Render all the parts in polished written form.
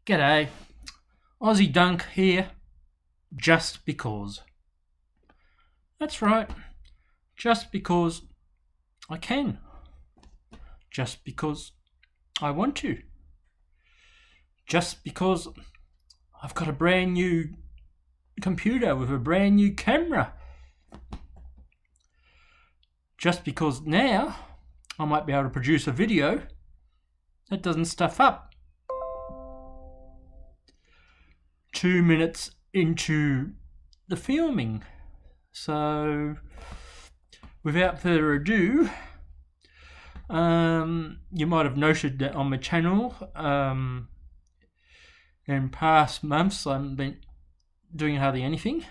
G'day, Aussie Dunk here, just because. That's right, just because I can. Just because I want to. Just because I've got a brand new computer with a brand new camera. Just because now I might be able to produce a video that doesn't stuff up. 2 minutes into the filming. So without further ado, you might have noted that on my channel in past months I haven't been doing hardly anything,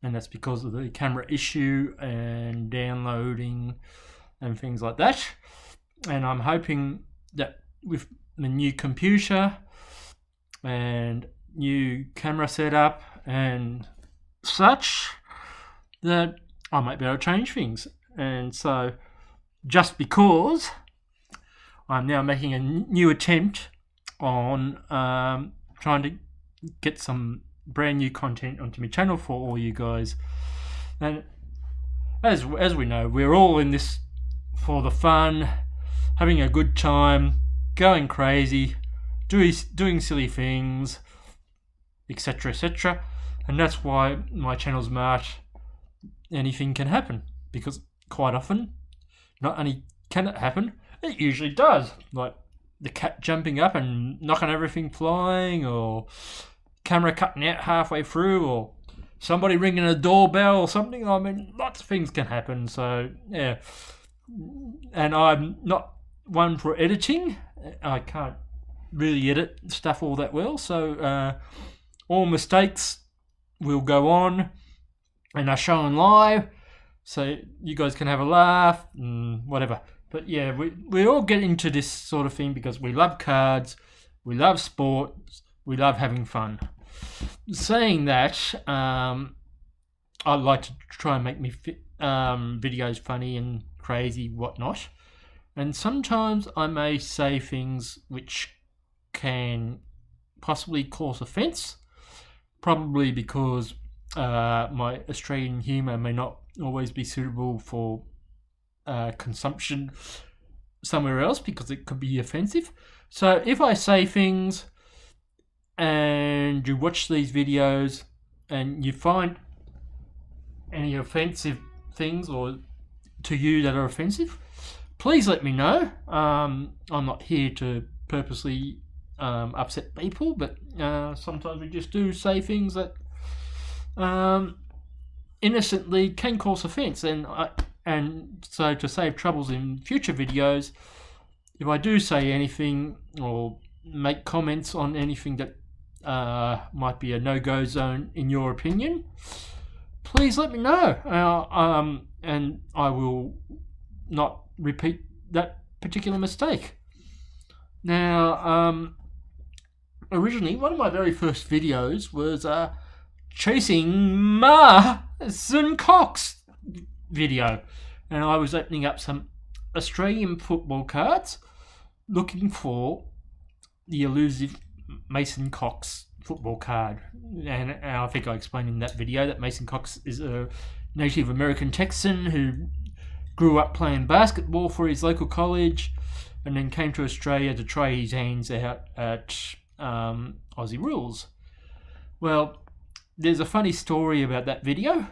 and that's because of the camera issue and downloading and things like that. And I'm hoping that with the new computer and new camera setup and such, that I might be able to change things. And so just because I'm now making a new attempt on trying to get some brand new content onto my channel for all you guys. And as we know, we're all in this for the fun, having a good time, going crazy, doing silly things, etc, etc. And that's why my channel's marked anything can happen, because quite often not only can it happen, it usually does. Like the cat jumping up and knocking everything flying, or camera cutting out halfway through, or somebody ringing a doorbell or something. I mean, lots of things can happen. So yeah, and I'm not one for editing. I can't really edit stuff all that well, so all mistakes will go on and are shown live, so you guys can have a laugh and whatever. But yeah, we all get into this sort of thing because we love cards, we love sports, we love having fun. Saying that, I like to try and make me videos funny and crazy, whatnot. And sometimes I may say things which can possibly cause offence, probably because my Australian humour may not always be suitable for consumption somewhere else, because it could be offensive. So if I say things and you watch these videos and you find any offensive things or to you that are offensive, please let me know. I'm not here to purposely upset people, but sometimes we just do say things that innocently can cause offence, and so to save troubles in future videos, if I do say anything or make comments on anything that might be a no-go zone in your opinion, please let me know, and I will not repeat that particular mistake. Now, originally, one of my very first videos was chasing Mason Cox video, and I was opening up some Australian football cards looking for the elusive Mason Cox football card. And I think I explained in that video that Mason Cox is a Native American Texan who grew up playing basketball for his local college and then came to Australia to try his hands out at Aussie rules. Well, there's a funny story about that video,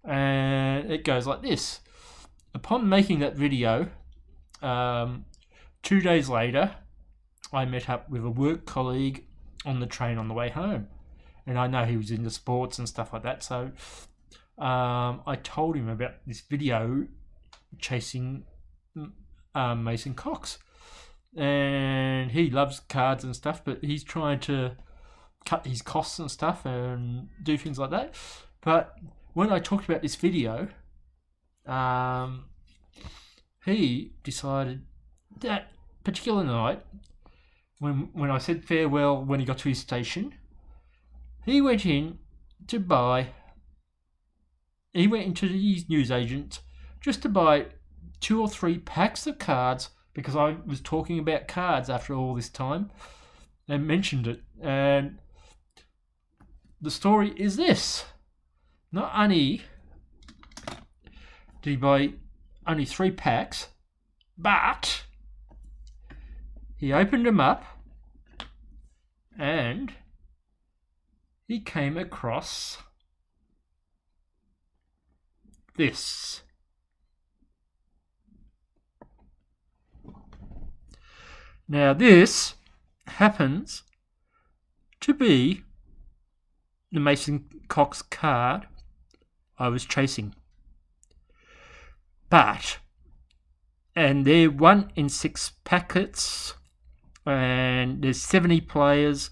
and it goes like this. Upon making that video, 2 days later, I met up with a work colleague on the train on the way home, and I know he was into sports and stuff like that, so I told him about this video chasing Mason Cox, and he loves cards and stuff, but he's trying to cut his costs and stuff and do things like that. But when I talked about this video, he decided that particular night, when I said farewell when he got to his station, he went into his newsagent just to buy 2 or 3 packs of cards, because I was talking about cards after all this time. and mentioned it. And the story is this. Not only did he buy only 3 packs, but he opened them up and he came across this. Now this happens to be the Mason Cox card I was chasing. And they're 1 in 6 packets, and there's 70 players,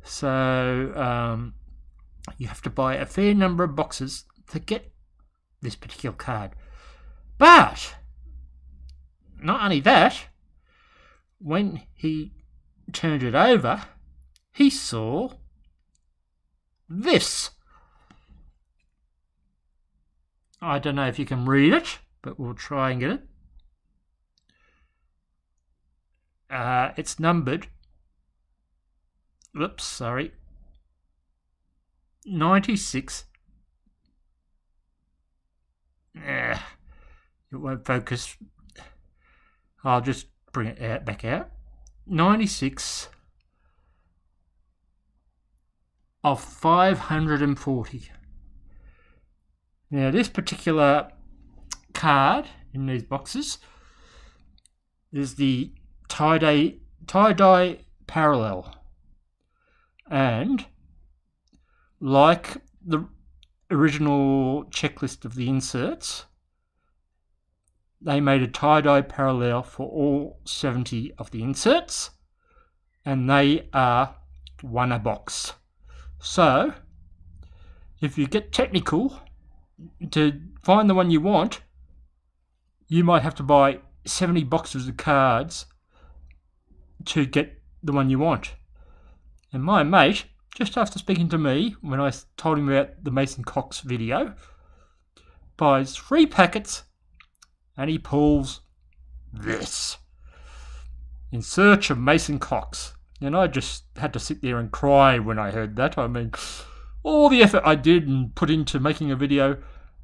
so you have to buy a fair number of boxes to get this particular card. But not only that, when he turned it over, he saw this. I don't know if you can read it, but we'll try and get it. It's numbered. Oops, sorry. 96. It won't focus. I'll just bring it back out. 96 of 540. Now this particular card in these boxes is the tie-dye parallel, and like the original checklist of the inserts, they made a tie-dye parallel for all 70 of the inserts, and they are 1 a box. So if you get technical to find the one you want, you might have to buy 70 boxes of cards to get the one you want. And my mate, just after speaking to me when I told him about the Mason Cox video, buys 3 packets and he pulls this in search of Mason Cox. And I just had to sit there and cry when I heard that. I mean, all the effort I did and put into making a video,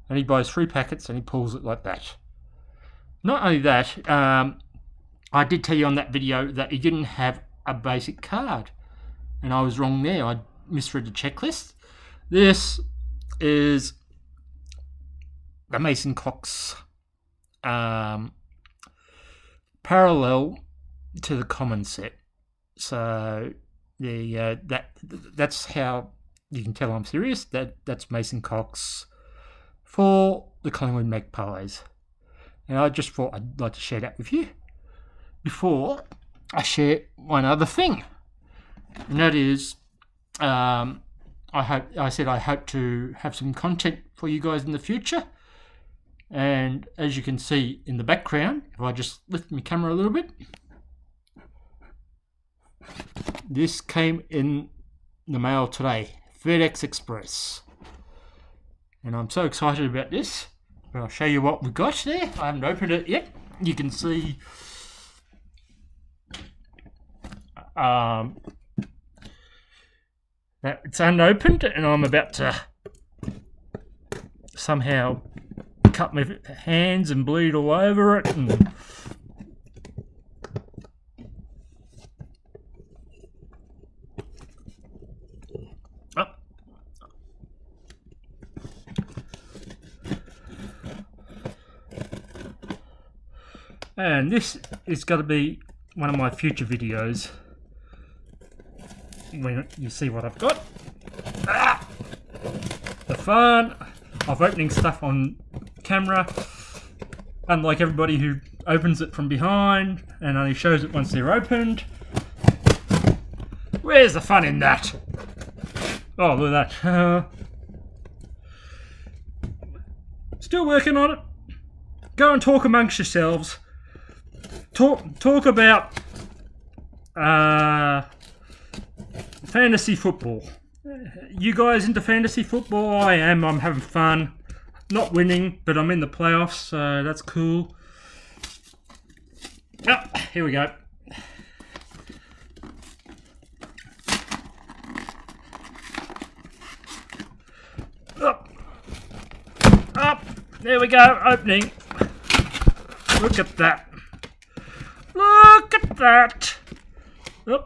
and he buys 3 packets and he pulls it like that. Not only that, I did tell you on that video that he didn't have a basic card, and I was wrong there. I misread the checklist. This is the Mason Cox parallel to the common set. So that's how you can tell I'm serious. That's Mason Cox for the Collingwood Magpies. And I just thought I'd like to share that with you before I share one other thing. And that is, I hope to have some content for you guys in the future. And as you can see in the background, if I just lift my camera a little bit, this came in the mail today, FedEx Express. And I'm so excited about this. But I'll show you what we've got there. I haven't opened it yet. You can see that it's unopened, and I'm about to somehow cut my hands and bleed all over it. And and this is going to be one of my future videos when you see what I've got. The fun of opening stuff on camera, unlike everybody who opens it from behind and only shows it once they're opened. Where's the fun in that? Oh, look at that. Still working on it. Go and talk amongst yourselves. Talk about fantasy football. You guys into fantasy football? I am. I'm having fun. Not winning, but I'm in the playoffs, so that's cool. Oh, here we go. There we go, opening. Look at that. Look at that. Oh,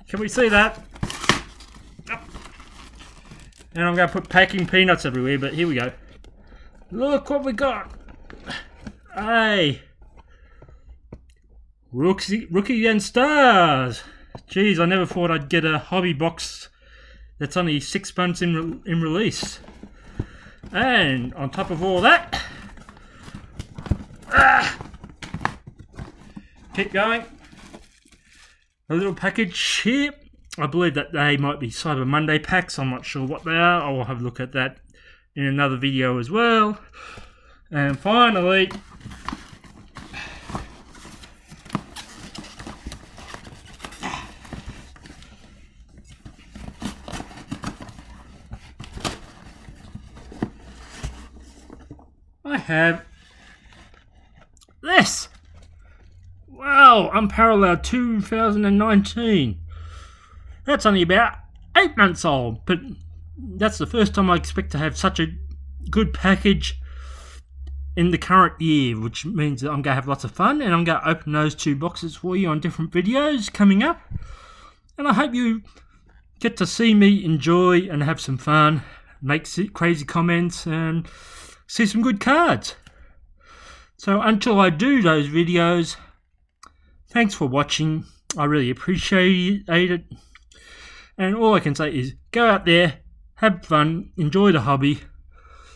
can we see that? Oh. And I'm going to put packing peanuts everywhere, but here we go. Look what we got. Hey. Rookie and Stars. Jeez, I never thought I'd get a hobby box that's only 6 months in release. And on top of all that, keep going. A little package here. I believe that they might be Cyber Monday packs. I'm not sure what they are. I'll have a look at that in another video as well. And finally, I have this. Wow, Unparalleled 2019. That's only about 8 months old, but that's the first time I expect to have such a good package in the current year, which means that I'm going to have lots of fun, and I'm going to open those 2 boxes for you on different videos coming up. And I hope you get to see me enjoy and have some fun, make crazy comments, and see some good cards. So until I do those videos, thanks for watching. I really appreciate it. And all I can say is go out there, have fun, enjoy the hobby,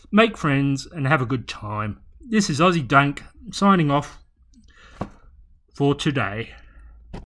make friends, and have a good time. This is Aussie Dunk signing off for today.